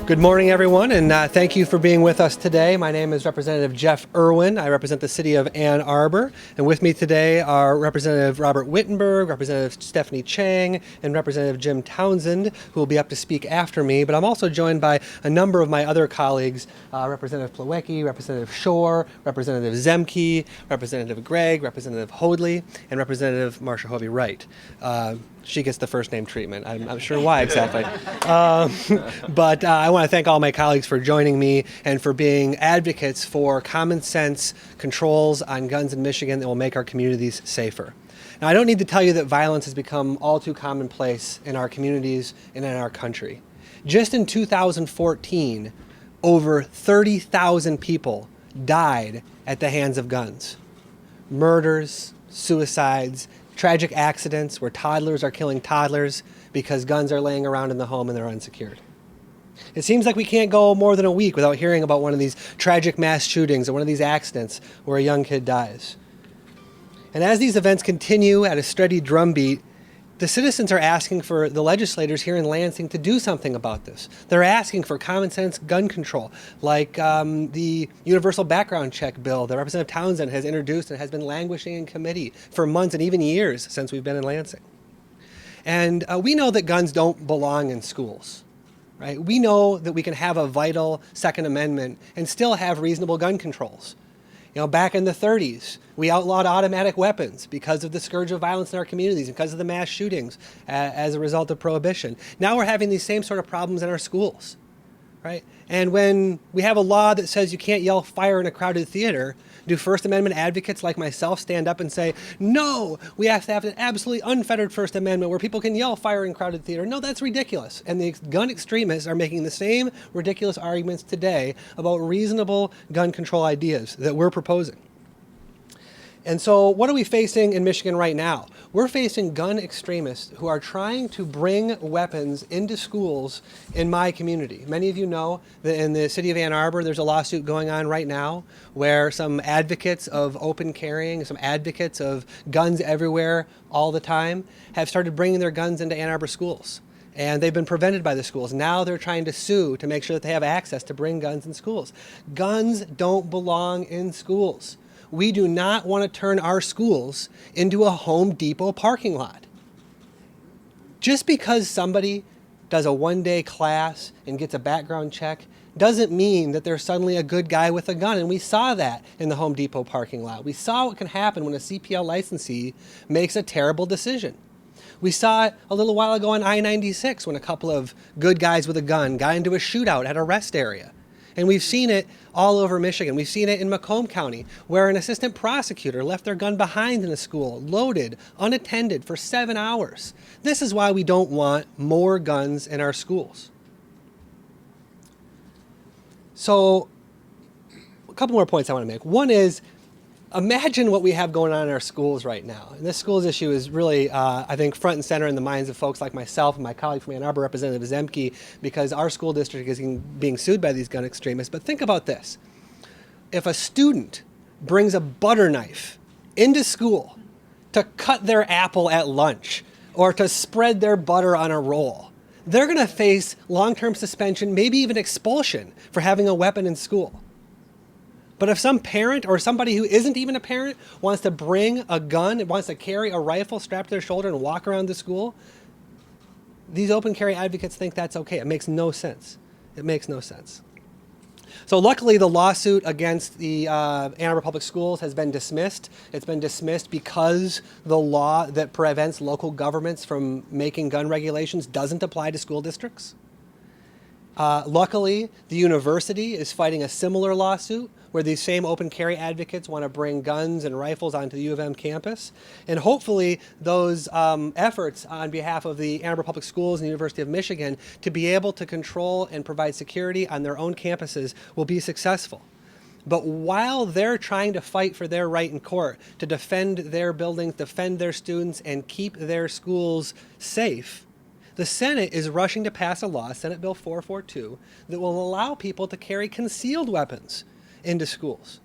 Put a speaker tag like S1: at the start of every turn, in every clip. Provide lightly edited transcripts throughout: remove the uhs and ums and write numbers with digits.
S1: Good morning, everyone, and thank you for being with us today. My name is Representative Jeff Irwin. I represent the city of Ann Arbor, and with me today are Representative Robert Wittenberg, Representative Stephanie Chang, and Representative Jim Townsend, who will be up to speak after me. But I'm also joined by a number of my other colleagues, Representative Plawecki, Representative Shore, Representative Zemke, Representative Gregg, Representative Hoadley, and Representative Marcia Hovey-Wright. She gets the first name treatment. I'm not sure why exactly. But I want to thank all my colleagues for joining me and for being advocates for common sense controls on guns in Michigan that will make our communities safer. Now, I don't need to tell you that violence has become all too commonplace in our communities and in our country. Just in 2014, over 30,000 people died at the hands of guns. Murders, suicides, tragic accidents where toddlers are killing toddlers because guns are laying around in the home and they're unsecured. It seems like we can't go more than a week without hearing about one of these tragic mass shootings or one of these accidents where a young kid dies. And as these events continue at a steady drumbeat, the citizens are asking for the legislators here in Lansing to do something about this. They're asking for common sense gun control, like the universal background check bill that Representative Townsend has introduced and has been languishing in committee for months and even years since we've been in Lansing. And we know that guns don't belong in schools, right? We know that we can have a vital Second Amendment and still have reasonable gun controls. You know, back in the 30s, we outlawed automatic weapons because of the scourge of violence in our communities, because of the mass shootings as a result of Prohibition. Now we're having these same sort of problems in our schools, right? And when we have a law that says you can't yell fire in a crowded theater, do First Amendment advocates like myself stand up and say, no, we have to have an absolutely unfettered First Amendment where people can yell fire in crowded theater? No, that's ridiculous. And the gun extremists are making the same ridiculous arguments today about reasonable gun control ideas that we're proposing. And so what are we facing in Michigan right now? We're facing gun extremists who are trying to bring weapons into schools in my community. Many of you know that in the city of Ann Arbor, there's a lawsuit going on right now where some advocates of open carrying, some advocates of guns everywhere all the time have started bringing their guns into Ann Arbor schools. And they've been prevented by the schools. Now they're trying to sue to make sure that they have access to bring guns in schools. Guns don't belong in schools. We do not want to turn our schools into a Home Depot parking lot. Just because somebody does a one-day class and gets a background check doesn't mean that they're suddenly a good guy with a gun. And we saw that in the Home Depot parking lot. We saw what can happen when a CPL licensee makes a terrible decision. We saw it a little while ago on I-96 when a couple of good guys with a gun got into a shootout at a rest area. And we've seen it all over Michigan. We've seen it in Macomb County, where an assistant prosecutor left their gun behind in a school, loaded, unattended, for 7 hours. This is why we don't want more guns in our schools. So, a couple more points I want to make. One is, imagine what we have going on in our schools right now. And this schools issue is really, I think, front and center in the minds of folks like myself and my colleague from Ann Arbor, Representative Zemke, because our school district is being sued by these gun extremists. But think about this. If a student brings a butter knife into school to cut their apple at lunch or to spread their butter on a roll, they're going to face long-term suspension, maybe even expulsion for having a weapon in school. But if some parent or somebody who isn't even a parent wants to bring a gun, wants to carry a rifle strapped to their shoulder and walk around the school, these open carry advocates think that's okay. It makes no sense. It makes no sense. So luckily, the lawsuit against the Ann Arbor Public Schools has been dismissed. It's been dismissed because the law that prevents local governments from making gun regulations doesn't apply to school districts. Luckily, the university is fighting a similar lawsuit where these same open carry advocates want to bring guns and rifles onto the U of M campus. And hopefully those efforts on behalf of the Ann Arbor Public Schools and the University of Michigan to be able to control and provide security on their own campuses will be successful. But while they're trying to fight for their right in court to defend their buildings, defend their students, and keep their schools safe, the Senate is rushing to pass a law, Senate Bill 442, that will allow people to carry concealed weapons into schools.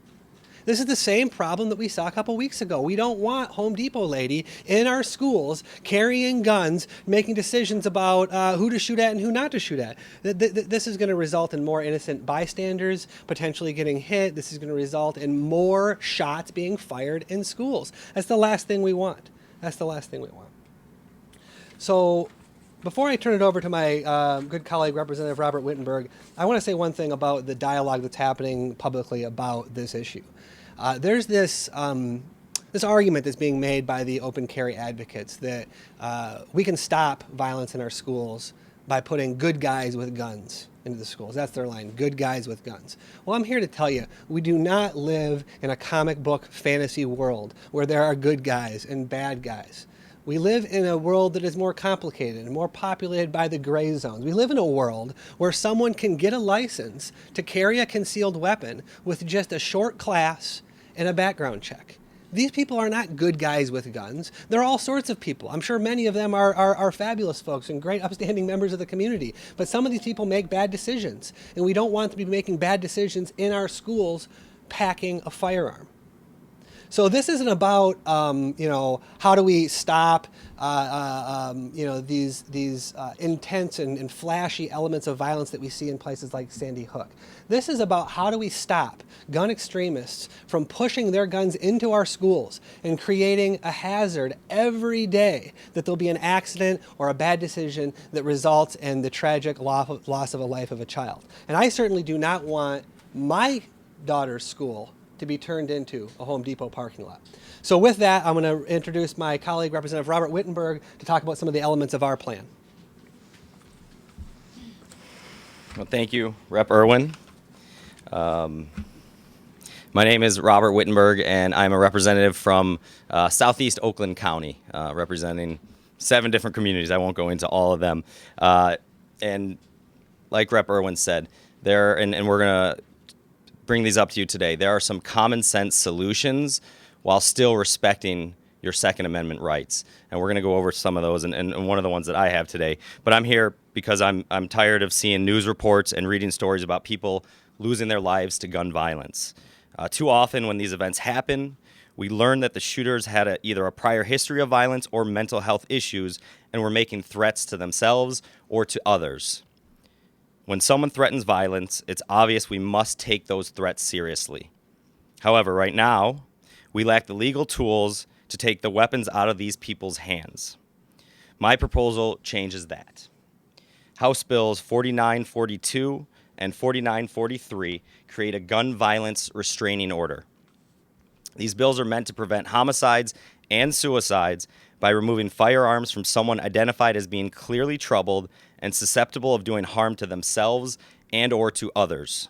S1: This is the same problem that we saw a couple weeks ago. We don't want Home Depot lady in our schools carrying guns, making decisions about who to shoot at and who not to shoot at. This is going to result in more innocent bystanders potentially getting hit. This is going to result in more shots being fired in schools. That's the last thing we want. That's the last thing we want. So before I turn it over to my good colleague, Representative Robert Wittenberg, I want to say one thing about the dialogue that's happening publicly about this issue. There's this argument that's being made by the open carry advocates that we can stop violence in our schools by putting good guys with guns into the schools. That's their line, good guys with guns. Well, I'm here to tell you, we do not live in a comic book fantasy world where there are good guys and bad guys. We live in a world that is more complicated and more populated by the gray zones. We live in a world where someone can get a license to carry a concealed weapon with just a short class and a background check. These people are not good guys with guns. They're all sorts of people. I'm sure many of them are fabulous folks and great upstanding members of the community. But some of these people make bad decisions, and we don't want them to be making bad decisions in our schools packing a firearm. So this isn't about how do we stop these intense and flashy elements of violence that we see in places like Sandy Hook. This is about how do we stop gun extremists from pushing their guns into our schools and creating a hazard every day that there'll be an accident or a bad decision that results in the tragic loss of a life of a child. And I certainly do not want my daughter's school to be turned into a Home Depot parking lot. So with that, I'm going to introduce my colleague, Representative Robert Wittenberg, to talk about some of the elements of our plan.
S2: Well, thank you, Rep. Irwin. My name is Robert Wittenberg, and I'm a representative from Southeast Oakland County, representing 7 different communities. I won't go into all of them. And like Rep. Irwin said, and we're going to bring these up to you today. There are some common sense solutions while still respecting your Second Amendment rights. And we're going to go over some of those and one of the ones that I have today. But I'm here because I'm tired of seeing news reports and reading stories about people losing their lives to gun violence. Too often when these events happen, we learn that the shooters had either a prior history of violence or mental health issues and were making threats to themselves or to others. When someone threatens violence, it's obvious we must take those threats seriously. However, right now, we lack the legal tools to take the weapons out of these people's hands. My proposal changes that. House Bills 4942 and 4943 create a gun violence restraining order. These bills are meant to prevent homicides and suicides by removing firearms from someone identified as being clearly troubled and susceptible of doing harm to themselves and or to others.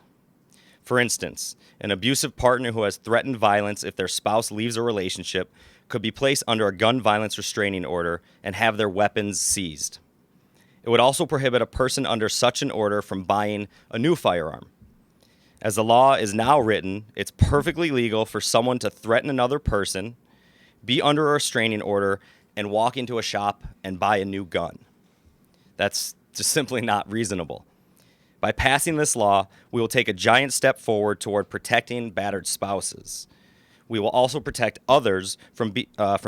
S2: For instance, an abusive partner who has threatened violence if their spouse leaves a relationship could be placed under a gun violence restraining order and have their weapons seized. It would also prohibit a person under such an order from buying a new firearm. As the law is now written, it's perfectly legal for someone to threaten another person, be under a restraining order, and walk into a shop and buy a new gun. That's just simply not reasonable. By passing this law, we will take a giant step forward toward protecting battered spouses. We will also protect others from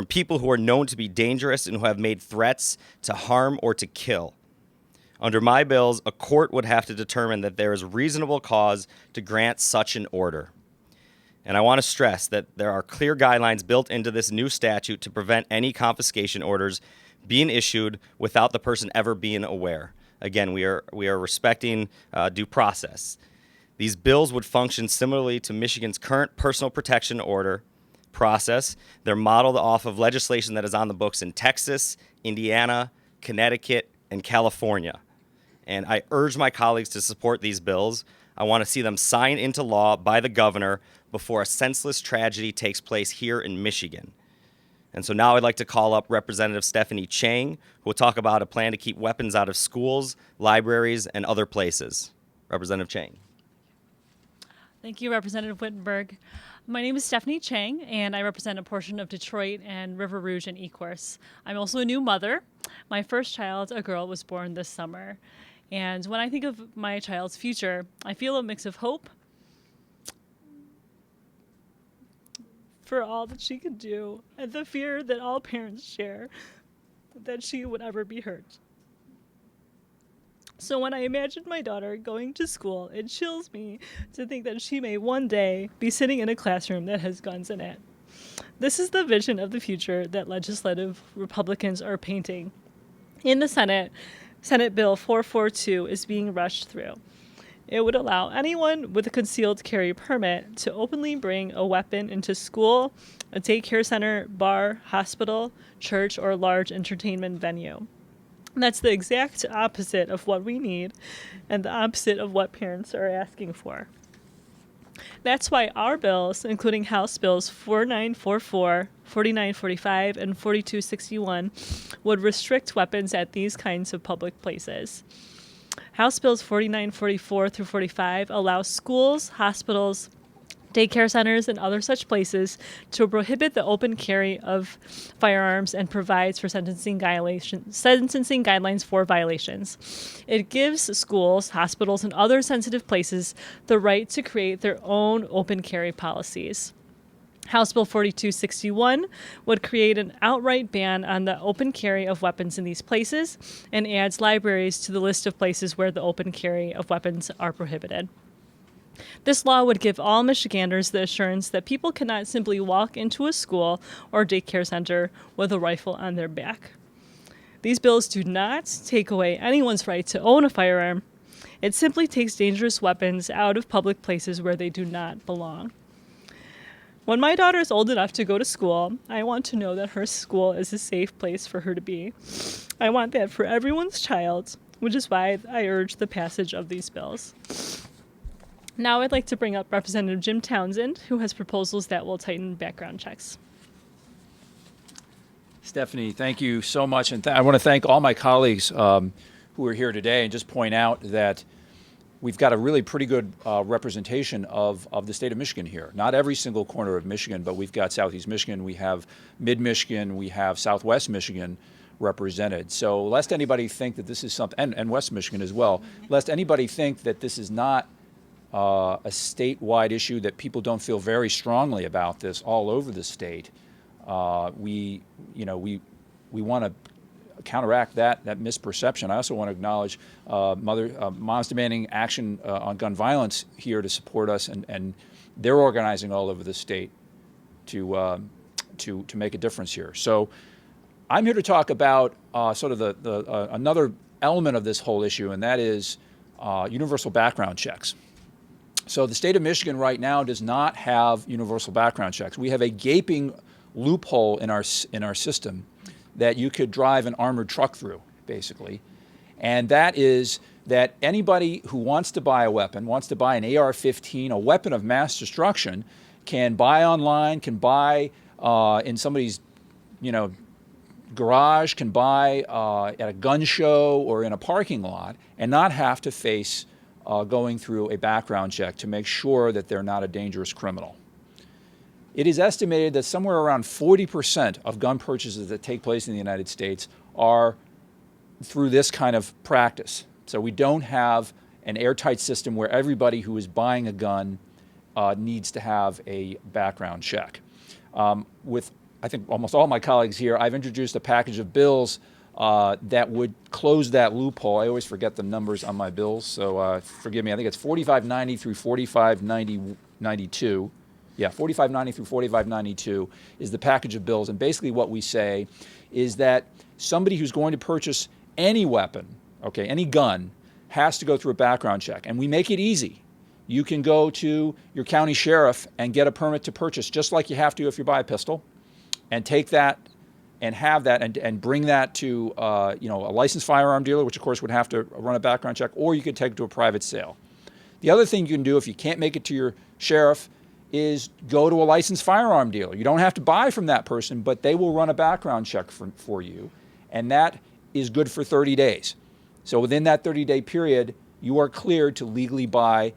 S2: people who are known to be dangerous and who have made threats to harm or to kill. Under my bills, a court would have to determine that there is reasonable cause to grant such an order. And I want to stress that there are clear guidelines built into this new statute to prevent any confiscation orders being issued without the person ever being aware. Again, we are respecting due process. These bills would function similarly to Michigan's current personal protection order process. They're modeled off of legislation that is on the books in Texas, Indiana, Connecticut, and California. And I urge my colleagues to support these bills. I want to see them signed into law by the governor before a senseless tragedy takes place here in Michigan. And so now I'd like to call up Representative Stephanie Chang, who will talk about a plan to keep weapons out of schools, libraries, and other places. Representative Chang.
S3: Thank you, Representative Wittenberg. My name is Stephanie Chang, and I represent a portion of Detroit and River Rouge and Ecorse. I'm also a new mother. My first child, a girl, was born this summer. And when I think of my child's future, I feel a mix of hope, for all that she could do and the fear that all parents share that she would ever be hurt. So when I imagine my daughter going to school, it chills me to think that she may one day be sitting in a classroom that has guns in it. This is the vision of the future that legislative Republicans are painting. In the Senate, Senate Bill 442 is being rushed through. It would allow anyone with a concealed carry permit to openly bring a weapon into school, a daycare center, bar, hospital, church, or large entertainment venue. That's the exact opposite of what we need and the opposite of what parents are asking for. That's why our bills, including House Bills 4944, 4945, and 4261, would restrict weapons at these kinds of public places. House Bills 4944 through 45 allow schools, hospitals, daycare centers, and other such places to prohibit the open carry of firearms and provides for sentencing guidelines for violations. It gives schools, hospitals, and other sensitive places the right to create their own open carry policies. House Bill 4261 would create an outright ban on the open carry of weapons in these places and adds libraries to the list of places where the open carry of weapons are prohibited. This law would give all Michiganders the assurance that people cannot simply walk into a school or daycare center with a rifle on their back. These bills do not take away anyone's right to own a firearm. It simply takes dangerous weapons out of public places where they do not belong. When my daughter is old enough to go to school, I want to know that her school is a safe place for her to be. I want that for everyone's child, which is why I urge the passage of these bills. Now I'd like to bring up Representative Jim Townsend, who has proposals that will tighten background checks.
S4: Stephanie, thank you so much. And I want to thank all my colleagues who are here today and just point out that we've got a really pretty good representation of the state of Michigan here. Not every single corner of Michigan, but we've got Southeast Michigan, we have Mid-Michigan, we have Southwest Michigan represented. So lest anybody think that this is something, and West Michigan as well, lest anybody think that this is not a statewide issue, that people don't feel very strongly about this all over the state. We want to counteract that misperception. I also want to acknowledge Moms Demanding Action on Gun Violence here to support us, and they're organizing all over the state to make a difference here. So I'm here to talk about sort of another element of this whole issue, and that is universal background checks. So the state of Michigan right now does not have universal background checks. We have a gaping loophole in our system that you could drive an armored truck through, basically. And that is that anybody who wants to buy a weapon, wants to buy an AR-15, a weapon of mass destruction, can buy online, can buy in somebody's, garage, can buy at a gun show or in a parking lot, and not have to face going through a background check to make sure that they're not a dangerous criminal. It is estimated that somewhere around 40% of gun purchases that take place in the United States are through this kind of practice. So we don't have an airtight system where everybody who is buying a gun needs to have a background check. With, I think, almost all my colleagues here, I've introduced a package of bills that would close that loophole. I always forget the numbers on my bills, so forgive me. I think it's 4590 through 4592. Yeah, 4590 through 4592 is the package of bills. And basically what we say is that somebody who's going to purchase any weapon, okay, any gun, has to go through a background check. And we make it easy. You can go to your county sheriff and get a permit to purchase, just like you have to if you buy a pistol, and take that and have that and bring that to a licensed firearm dealer, which of course would have to run a background check, or you could take it to a private sale. The other thing you can do if you can't make it to your sheriff is go to a licensed firearm dealer. You don't have to buy from that person, but they will run a background check for you, and that is good for 30 days. So within that 30-day period, you are cleared to legally buy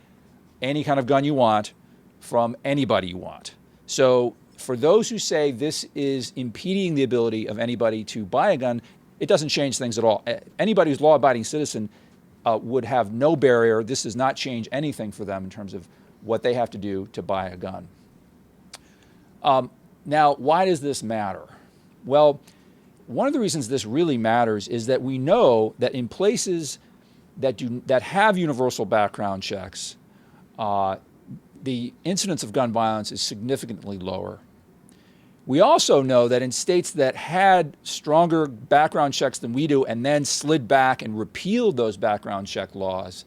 S4: any kind of gun you want from anybody you want. So for those who say this is impeding the ability of anybody to buy a gun, it doesn't change things at all. Anybody who's law-abiding citizen would have no barrier. This does not change anything for them in terms of what they have to do to buy a gun. Now, why does this matter? Well, one of the reasons this really matters is that we know that in places that have universal background checks, the incidence of gun violence is significantly lower. We also know that in states that had stronger background checks than we do and then slid back and repealed those background check laws,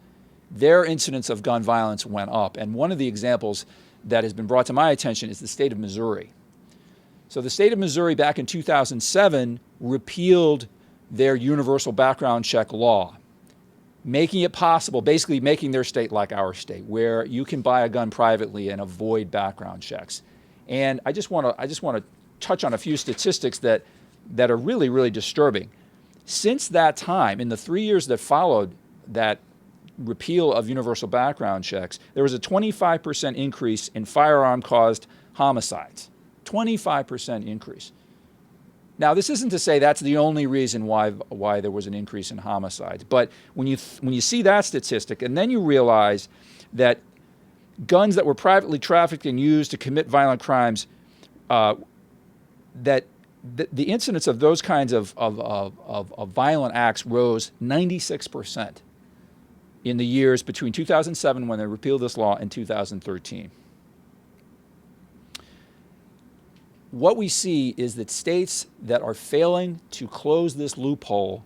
S4: their incidence of gun violence went up. And one of the examples that has been brought to my attention is the state of Missouri. So the state of Missouri back in 2007 repealed their universal background check law, making it possible, basically making their state like our state, where you can buy a gun privately and avoid background checks. And I just want to touch on a few statistics that are really, really disturbing. Since that time, in the 3 years that followed that repeal of universal background checks, there was a 25% increase in firearm-caused homicides. 25% increase. Now, this isn't to say that's the only reason why there was an increase in homicides, but when you see that statistic, and then you realize that guns that were privately trafficked and used to commit violent crimes, that the incidence of those kinds of violent acts rose 96% in the years between 2007, when they repealed this law, and 2013. What we see is that states that are failing to close this loophole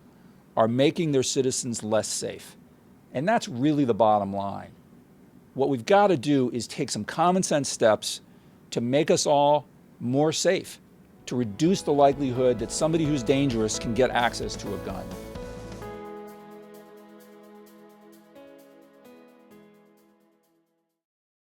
S4: are making their citizens less safe. And that's really the bottom line. What we've got to do is take some common sense steps to make us all more safe, to reduce the likelihood that somebody who's dangerous can get access to a gun.